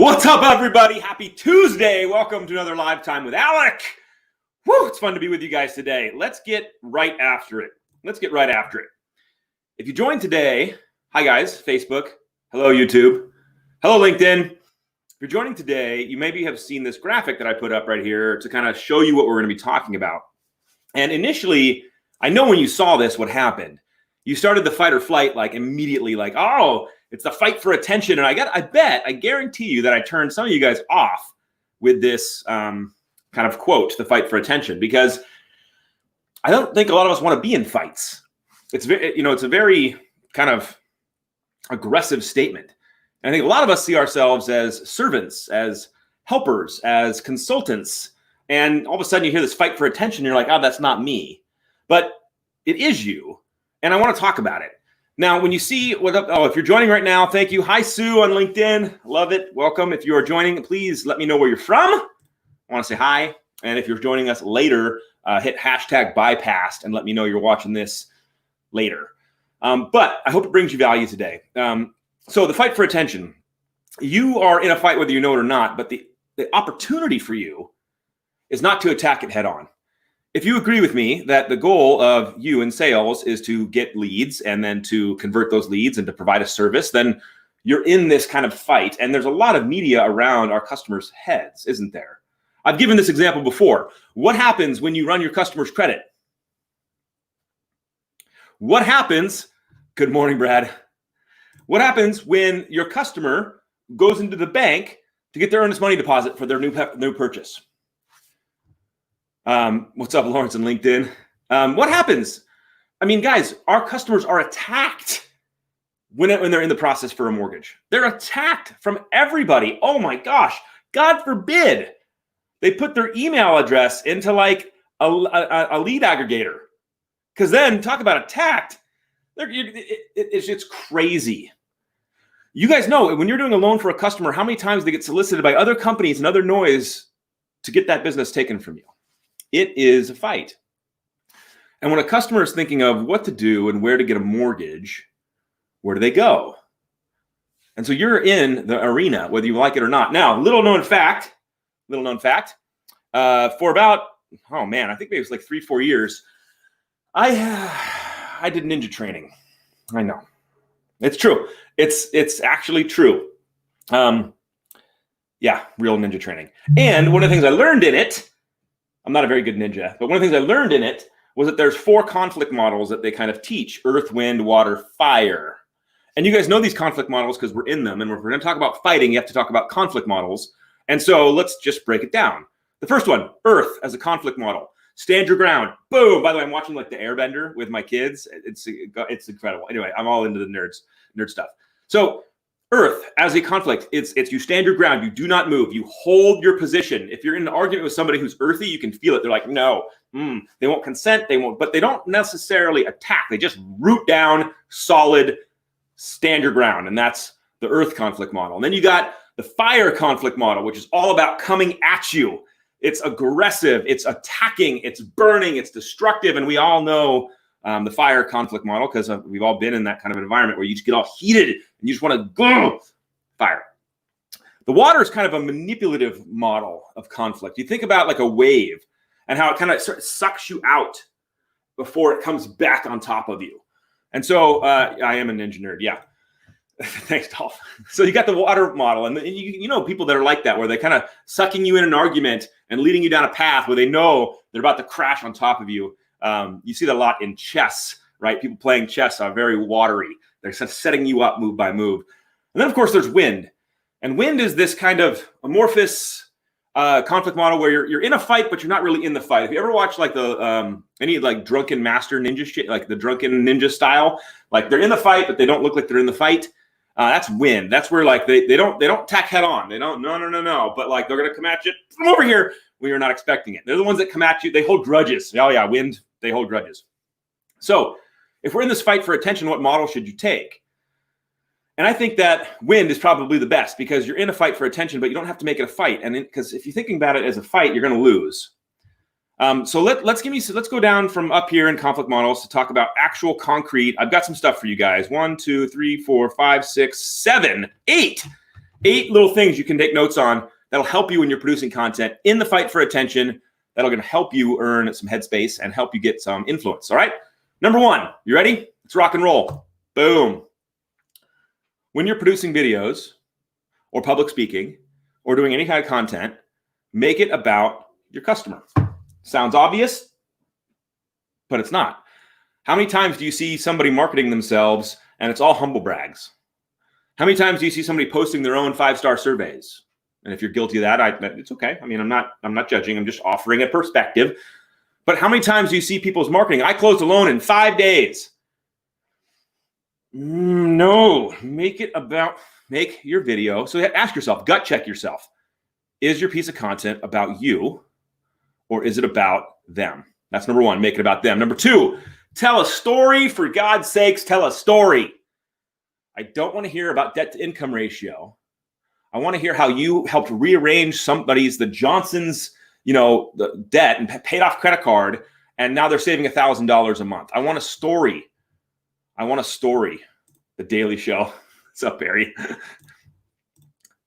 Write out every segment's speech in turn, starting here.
What's up, everybody? Happy Tuesday. Welcome to another Live Time with Alec. Woo, it's fun to be with you guys today. Let's get right after it. If you joined today, hi guys, Facebook. Hello, YouTube. Hello, LinkedIn. If you're joining today, you maybe have seen this graphic that I put up right here to kind of show you what we're going to be talking about. And initially, I know when you saw this, what happened. You started the fight or flight like immediately, like, oh, it's the fight for attention. And I guarantee you that I turned some of you guys off with this kind of quote, the fight for attention, because I don't think a lot of us want to be in fights. It's a very kind of aggressive statement. And I think a lot of us see ourselves as servants, as helpers, as consultants. And all of a sudden you hear this fight for attention. You're like, oh, that's not me. But it is you. And I want to talk about it. Now, when you see if you're joining right now, thank you. Hi, Sue on LinkedIn. Love it. Welcome. If you are joining, please let me know where you're from. I want to say hi. And if you're joining us later, hit hashtag bypassed and let me know you're watching this later. But I hope it brings you value today. So the fight for attention, you are in a fight whether you know it or not, but the opportunity for you is not to attack it head on. If you agree with me that the goal of you in sales is to get leads and then to convert those leads and to provide a service, then you're in this kind of fight. And there's a lot of media around our customers' heads, isn't there? I've given this example before. What happens when you run your customer's credit? What happens? Good morning, Brad. What happens when your customer goes into the bank to get their earnest money deposit for their new purchase? What's up, Lawrence on LinkedIn? What happens? I mean, guys, our customers are attacked when they're in the process for a mortgage. They're attacked from everybody. Oh my gosh, God forbid they put their email address into like a lead aggregator. Because then talk about attacked. It's crazy. You guys know when you're doing a loan for a customer, how many times they get solicited by other companies and other noise to get that business taken from you. It is a fight. And when a customer is thinking of what to do and where to get a mortgage, where do they go? And so you're in the arena, whether you like it or not. Now, little known fact, for about, I think maybe it was like 3-4 years, I did ninja training. I know. It's true. It's actually true. Real ninja training. And one of the things I learned in it, I'm not a very good ninja, but one of the things I learned in it was that there's 4 conflict models that they kind of teach: earth, wind, water, fire. And you guys know these conflict models because we're in them. And if we're going to talk about fighting, you have to talk about conflict models. And so let's just break it down. The first one, earth as a conflict model. Stand your ground. Boom. By the way, I'm watching like the Airbender with my kids. It's incredible. Anyway, I'm all into the nerd stuff. So earth as a conflict, it's you stand your ground. You do not move. You hold your position. If you're in an argument with somebody who's earthy, you can feel it. They're like, no, they won't consent. But they don't necessarily attack. They just root down, solid, stand your ground. And that's the earth conflict model. And then you got the fire conflict model, which is all about coming at you. It's aggressive, it's attacking, it's burning, it's destructive. And we all know the fire conflict model because we've all been in that kind of environment where you just get all heated and you just want to go fire. The water is kind of a manipulative model of conflict. You think about like a wave and how it kind of sucks you out before it comes back on top of you. And so I am an ninja nerd, yeah. Thanks, Dolph. So you got the water model, and you know people that are like that, where they're kind of sucking you in an argument and leading you down a path where they know they're about to crash on top of you. You see that a lot in chess, right? People playing chess are very watery. They're setting you up move by move. And then, of course, there's wind. And wind is this kind of amorphous conflict model where you're in a fight, but you're not really in the fight. If you ever watch like any like drunken master ninja shit, like the drunken ninja style, like they're in the fight, but they don't look like they're in the fight. That's wind. That's where like they don't attack head on. They don't no. But like they're gonna come at you from over here when you're not expecting it. They're the ones that come at you. They hold grudges. Oh yeah, wind. They hold grudges. So if we're in this fight for attention, what model should you take? And I think that wind is probably the best because you're in a fight for attention, but you don't have to make it a fight. And because if you're thinking about it as a fight, you're going to lose. So let's go down from up here in conflict models to talk about actual concrete. I've got some stuff for you guys. 1, 2, 3, 4, 5, 6, 7, 8 8 little things you can take notes on that'll help you when you're producing content in the fight for attention. That'll going to help you earn some headspace and help you get some influence. All right. Number 1, you ready? Let's rock and roll. Boom. When you're producing videos or public speaking or doing any kind of content, make it about your customer. Sounds obvious, but it's not. How many times do you see somebody marketing themselves and it's all humble brags? How many times do you see somebody posting their own 5-star surveys? And if you're guilty of that, it's okay. I mean, I'm not judging. I'm just offering a perspective. But how many times do you see people's marketing? I closed a loan in 5 days. No, make your video. So ask yourself, gut check yourself. Is your piece of content about you or is it about them? That's number 1, make it about them. Number 2, tell a story. For God's sakes, tell a story. I don't want to hear about debt to income ratio. I want to hear how you helped rearrange the Johnson's, the debt and paid off credit card, and now they're saving $1,000 a month. I want a story. The Daily Show. What's up, Barry?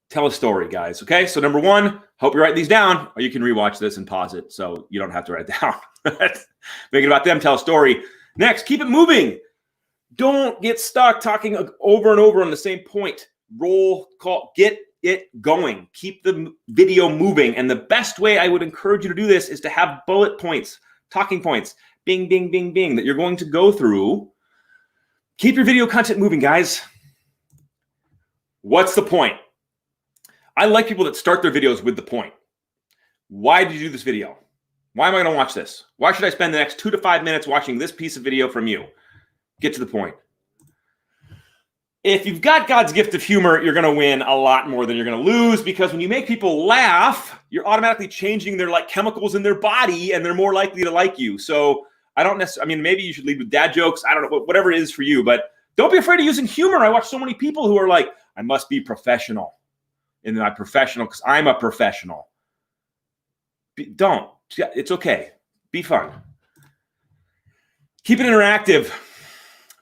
Tell a story, guys. Okay, so number 1, hope you write these down, or you can rewatch this and pause it so you don't have to write it down. Make it about them. Tell a story. Next, keep it moving. Don't get stuck talking over and over on the same point. Roll call. Get it going. Keep the video moving. And the best way I would encourage you to do this is to have bullet points, talking points, bing, bing, bing, bing, that you're going to go through. Keep your video content moving, guys. What's the point? I like people that start their videos with the point. Why did you do this video? Why am I going to watch this? Why should I spend the next 2 to 5 minutes watching this piece of video from you? Get to the point. If you've got God's gift of humor, you're going to win a lot more than you're going to lose, because when you make people laugh, you're automatically changing their chemicals in their body, and they're more likely to like you. So I don't necessarily, maybe you should lead with dad jokes. I don't know, whatever it is for you, but don't be afraid of using humor. I watch so many people who are like, I must be professional in my professional because I'm a professional. Don't. It's okay. Be fun. Keep it interactive.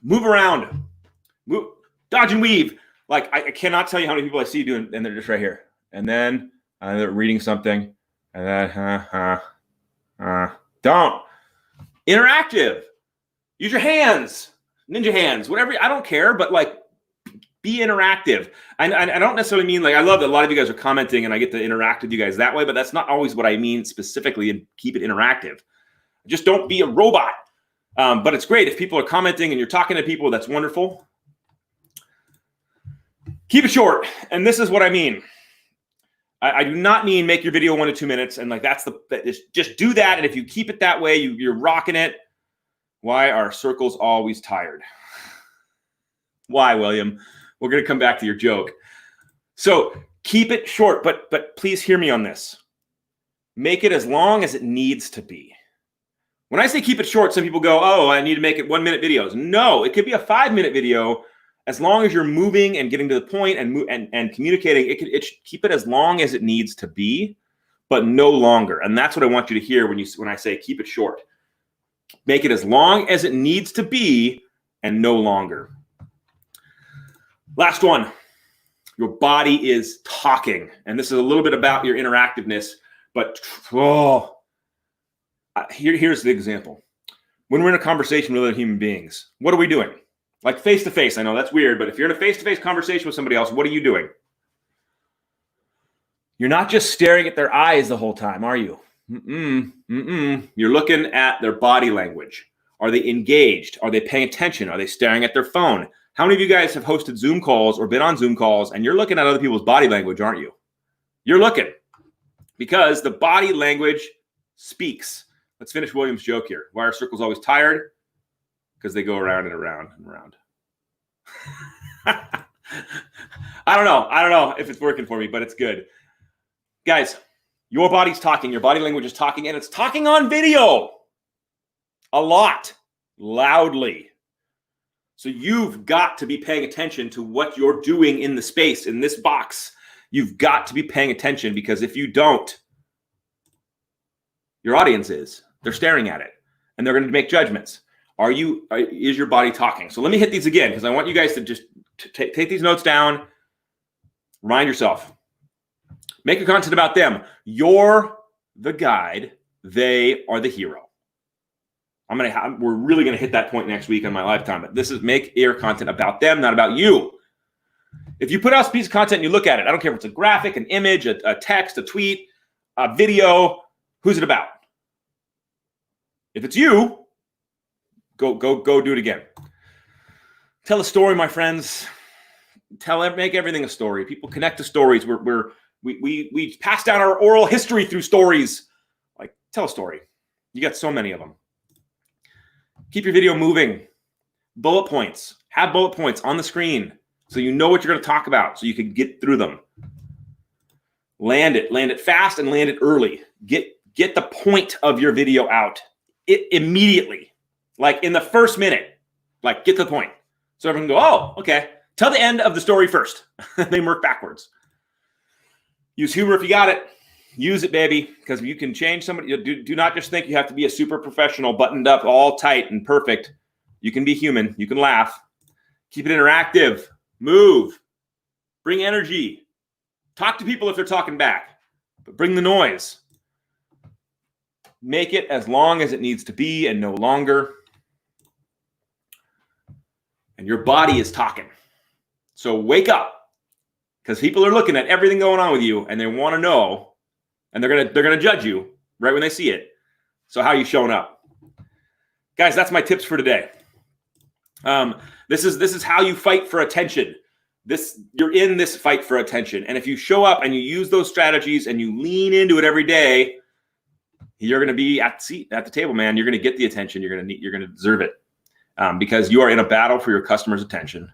Move around. Move. Dodge and weave. I cannot tell you how many people I see doing, and they're just right here. And then they're reading something. And then, don't. Interactive. Use your hands. Ninja hands. Whatever. I don't care, but be interactive. I don't necessarily mean I love that a lot of you guys are commenting and I get to interact with you guys that way, but that's not always what I mean specifically, and keep it interactive. Just don't be a robot. But it's great if people are commenting and you're talking to people. That's wonderful. Keep it short. And this is what I mean. I do not mean make your video 1 to 2 minutes and just do that. And if you keep it that way, you're rocking it. Why are circles always tired? Why, William? We're going to come back to your joke. So keep it short, but please hear me on this. Make it as long as it needs to be. When I say keep it short, some people go, oh, I need to make it 1-minute videos. No, it could be a 5-minute video. As long as you're moving and getting to the point and communicating, keep it as long as it needs to be, but no longer. And that's what I want you to hear when I say keep it short. Make it as long as it needs to be and no longer. Last one. Your body is talking. And this is a little bit about your interactiveness, but here's the example. When we're in a conversation with other human beings, what are we doing? Face-to-face. I know that's weird, but if you're in a face-to-face conversation with somebody else, what are you doing? You're not just staring at their eyes the whole time, are you? You're looking at their body language. Are they engaged? Are they paying attention? Are they staring at their phone? How many of you guys have hosted Zoom calls or been on Zoom calls and you're looking at other people's body language, aren't you? You're looking, because the body language speaks. Let's finish William's joke here. Why are circles always tired? Because they go around and around and around. I don't know if it's working for me, but it's good. Guys, your body's talking. Your body language is talking, and it's talking on video a lot, loudly. So you've got to be paying attention to what you're doing in the space, in this box. You've got to be paying attention, because if you don't, your audience is. They're staring at it, and they're going to make judgments. Is your body talking? So let me hit these again, because I want you guys to just take these notes down. Remind yourself. Make your content about them. You're the guide. They are the hero. We're really going to hit that point next week on my LiveTIme. But this is make your content about them, not about you. If you put out a piece of content and you look at it, I don't care if it's a graphic, an image, a text, a tweet, a video, who's it about? If it's you, go do it again. Tell a story, my friends. Make everything a story. People connect to stories. We pass down our oral history through stories. Like, tell a story. You got so many of them. Keep your video moving. Bullet points. Have bullet points on the screen so you know what you're going to talk about so you can get through them. Land it fast and land it early. Get the point of your video out immediately. Like in the first minute. Like, get to the point. So everyone can go, oh, okay. Tell the end of the story first. Then work backwards. Use humor if you got it. Use it, baby, because you can change somebody. Do not just think you have to be a super professional, buttoned up, all tight and perfect. You can be human. You can laugh. Keep it interactive. Move. Bring energy. Talk to people if they're talking back, but bring the noise. Make it as long as it needs to be and no longer. And your body is talking. So wake up, because people are looking at everything going on with you and they want to know. And they're gonna judge you right when they see it. So how are you showing up? Guys, that's my tips for today. This is how you fight for attention. You're in this fight for attention. And if you show up and you use those strategies and you lean into it every day, you're gonna be at the table, man. You're gonna get the attention. You're gonna deserve it. Because you are in a battle for your customers' attention,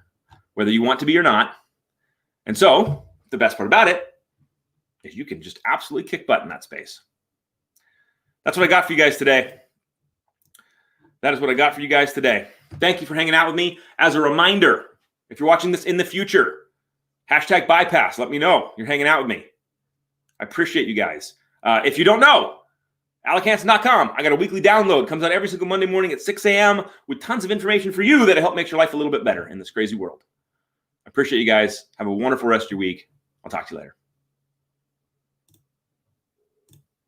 whether you want to be or not. And so the best part about it is you can just absolutely kick butt in that space. That's what I got for you guys today. That is what I got for you guys today. Thank you for hanging out with me. As a reminder, if you're watching this in the future, #bypass. Let me know you're hanging out with me. I appreciate you guys. If you don't know, alechanson.com. I got a weekly download. Comes out every single Monday morning at 6 a.m. with tons of information for you that'll help make your life a little bit better in this crazy world. I appreciate you guys. Have a wonderful rest of your week. I'll talk to you later.